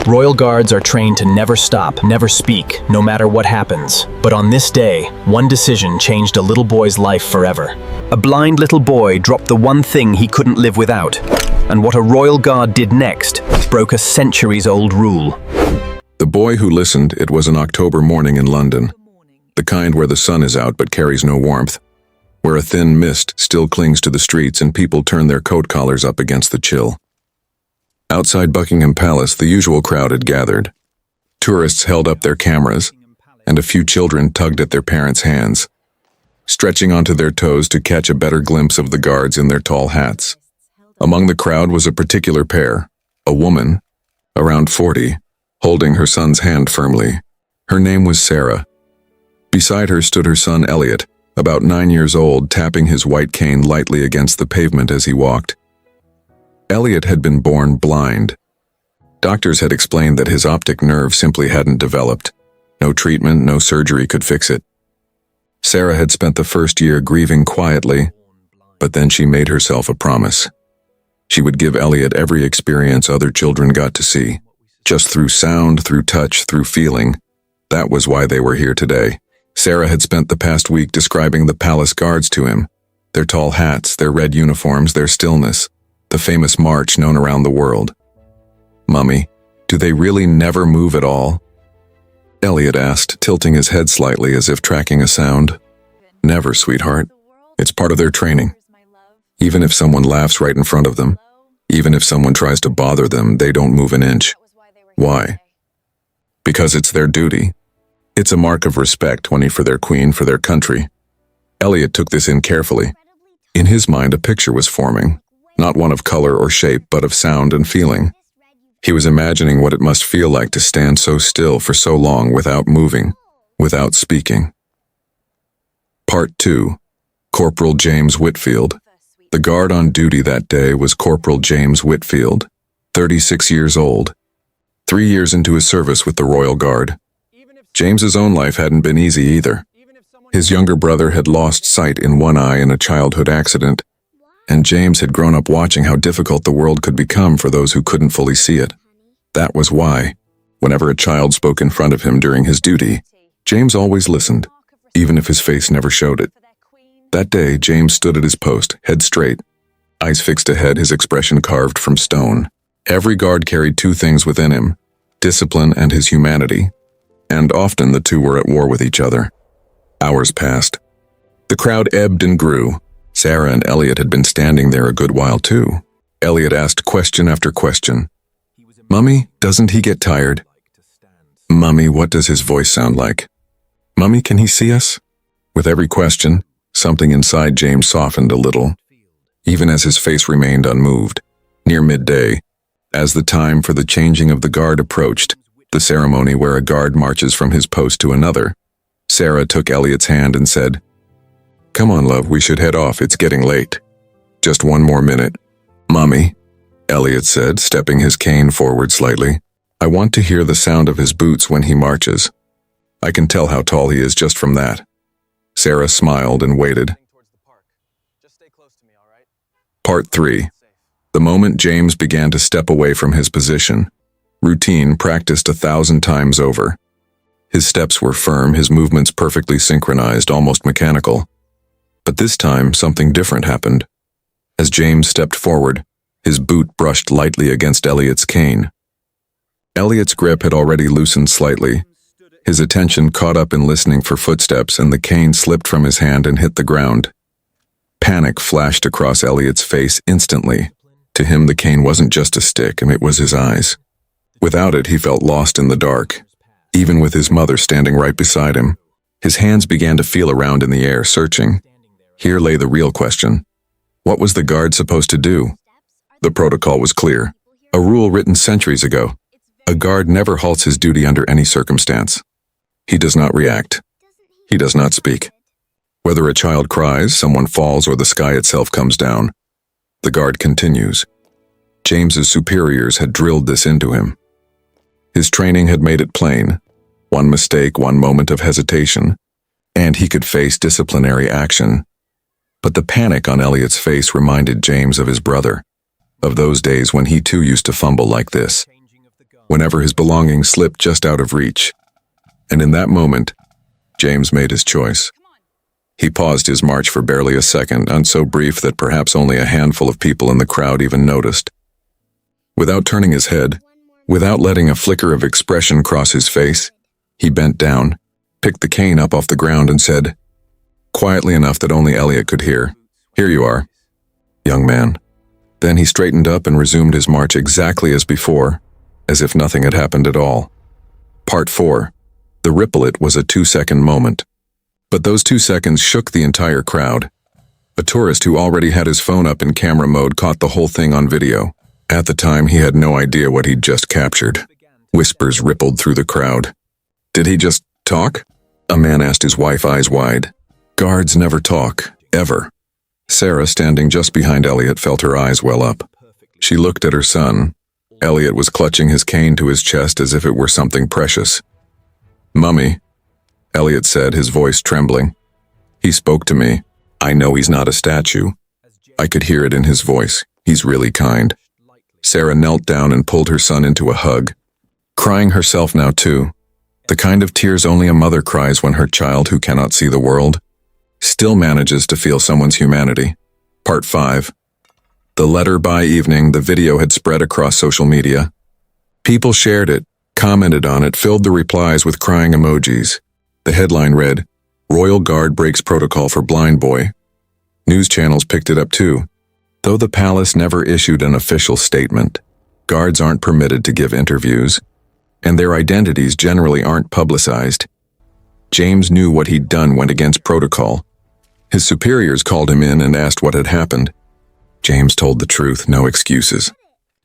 Royal Guards are trained to never stop, never speak, no matter what happens. But on this day, one decision changed a little boy's life forever. A blind little boy dropped the one thing he couldn't live without. And what a Royal Guard did next broke a centuries-old rule. The boy who listened, it was an October morning in London. The kind where the sun is out but carries no warmth. Where a thin mist still clings to the streets and people turn their coat collars up against the chill. Outside Buckingham Palace, the usual crowd had gathered. Tourists held up their cameras, and a few children tugged at their parents' hands, stretching onto their toes to catch a better glimpse of the guards in their tall hats. Among the crowd was a particular pair, a woman, around 40, holding her son's hand firmly. Her name was Sarah. Beside her stood her son Elliot, about 9 years old, tapping his white cane lightly against the pavement as he walked. Elliot had been born blind. Doctors had explained that his optic nerve simply hadn't developed. No treatment, no surgery could fix it. Sarah had spent the first year grieving quietly, but then she made herself a promise. She would give Elliot every experience other children got to see, just through sound, through touch, through feeling. That was why they were here today. Sarah had spent the past week describing the palace guards to him, their tall hats, their red uniforms, their stillness, the famous march known around the world. "Mummy, do they really never move at all?" Elliot asked, tilting his head slightly as if tracking a sound. "Never, sweetheart. It's part of their training. Even if someone laughs right in front of them, even if someone tries to bother them, they don't move an inch. Why? Because it's their duty. It's a mark of respect, for their queen, for their country." Elliot took this in carefully. In his mind, a picture was forming, not one of color or shape, but of sound and feeling. He was imagining what it must feel like to stand so still for so long without moving, without speaking. Part 2. Corporal James Whitfield. The guard on duty that day was Corporal James Whitfield, 36 years old, 3 years into his service with the Royal Guard. James's own life hadn't been easy either. His younger brother had lost sight in one eye in a childhood accident, and James had grown up watching how difficult the world could become for those who couldn't fully see it. That was why, whenever a child spoke in front of him during his duty, James always listened, even if his face never showed it. That day, James stood at his post, head straight, eyes fixed ahead, his expression carved from stone. Every guard carried two things within him, discipline and his humanity, and often the two were at war with each other. Hours passed. The crowd ebbed and grew. Sarah and Elliot had been standing there a good while too. Elliot asked question after question. "Mummy, doesn't he get tired? Mummy, what does his voice sound like? Mummy, can he see us?" With every question, something inside James softened a little, even as his face remained unmoved. Near midday, as the time for the changing of the guard approached, the ceremony where a guard marches from his post to another, Sarah took Elliot's hand and said, "Come on, love, we should head off, it's getting late. Just one more minute." "Mummy," Elliot said, stepping his cane forward slightly, "I want to hear the sound of his boots when he marches. I can tell how tall he is just from that." Sarah smiled and waited. Part 3. The moment James began to step away from his position, routine practiced 1,000 times over. His steps were firm, his movements perfectly synchronized, almost mechanical. But this time, something different happened. As James stepped forward, his boot brushed lightly against Elliot's cane. Elliot's grip had already loosened slightly. His attention caught up in listening for footsteps, and the cane slipped from his hand and hit the ground. Panic flashed across Elliot's face instantly. To him, the cane wasn't just a stick, and it was his eyes. Without it, he felt lost in the dark, even with his mother standing right beside him. His hands began to feel around in the air, searching. Here lay the real question. What was the guard supposed to do? The protocol was clear, a rule written centuries ago. A guard never halts his duty under any circumstance. He does not react. He does not speak. Whether a child cries, someone falls, or the sky itself comes down, the guard continues. James's superiors had drilled this into him. His training had made it plain. One mistake, one moment of hesitation, and he could face disciplinary action. But the panic on Elliot's face reminded James of his brother, of those days when he too used to fumble like this. whenever his belongings slipped just out of reach. And in that moment, James made his choice. He paused his march for barely a second, and so brief that perhaps only a handful of people in the crowd even noticed. Without turning his head, without letting a flicker of expression cross his face, he bent down, picked the cane up off the ground and said, quietly enough that only Elliot could hear, "Here you are, young man." Then he straightened up and resumed his march exactly as before, as if nothing had happened at all. Part 4. The Ripple-It was a 2-second moment. But those 2 seconds shook the entire crowd. A tourist who already had his phone up in camera mode caught the whole thing on video. At the time, he had no idea what he'd just captured. Whispers rippled through the crowd. "Did he just talk?" A man asked his wife, eyes wide. Guards never talk, ever. Sarah, standing just behind Elliot, felt her eyes well up. She looked at her son. Elliot was clutching his cane to his chest as if it were something precious. "Mummy," Elliot said, his voice trembling. "He spoke to me. I know he's not a statue." I could hear it in his voice. "He's really kind." Sarah knelt down and pulled her son into a hug, crying herself now too. The kind of tears only a mother cries when her child, who cannot see the world, still manages to feel someone's humanity. Part 5. The letter. By evening, the video had spread across social media. People shared it, commented on it, filled the replies with crying emojis. The headline read, "Royal Guard breaks protocol for blind boy." News channels picked it up too. Though the palace never issued an official statement, guards aren't permitted to give interviews, and their identities generally aren't publicized. James knew what he'd done went against protocol. His superiors called him in and asked what had happened. James told the truth, no excuses.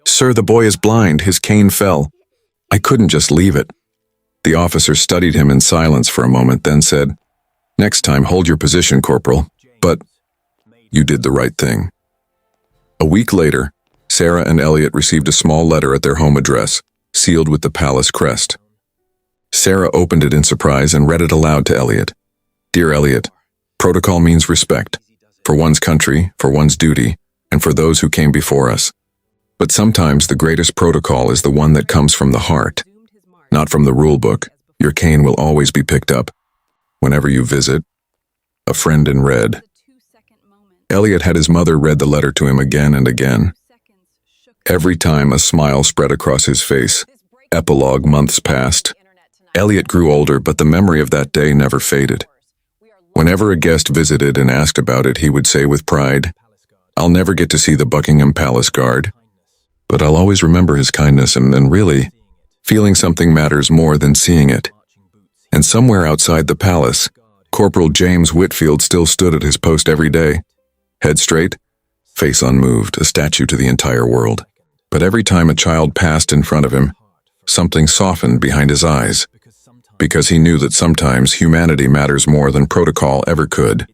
"Sir, the boy is blind. His cane fell. I couldn't just leave it." The officer studied him in silence for a moment, then said, "Next time, hold your position, Corporal. But you did the right thing." A week later, Sarah and Elliot received a small letter at their home address, sealed with the palace crest. Sarah opened it in surprise and read it aloud to Elliot. "Dear Elliot, protocol means respect, for one's country, for one's duty, and for those who came before us. But sometimes the greatest protocol is the one that comes from the heart, not from the rule book. Your cane will always be picked up. Whenever you visit, a friend in red." Elliot had his mother read the letter to him again and again. Every time a smile spread across his face. Epilogue. Months passed. Elliot grew older, but the memory of that day never faded. Whenever a guest visited and asked about it, he would say with pride, "I'll never get to see the Buckingham Palace Guard, but I'll always remember his kindness, and really, feeling something matters more than seeing it." And somewhere outside the palace, Corporal James Whitfield still stood at his post every day, head straight, face unmoved, a statue to the entire world. But every time a child passed in front of him, something softened behind his eyes, because he knew that sometimes humanity matters more than protocol ever could.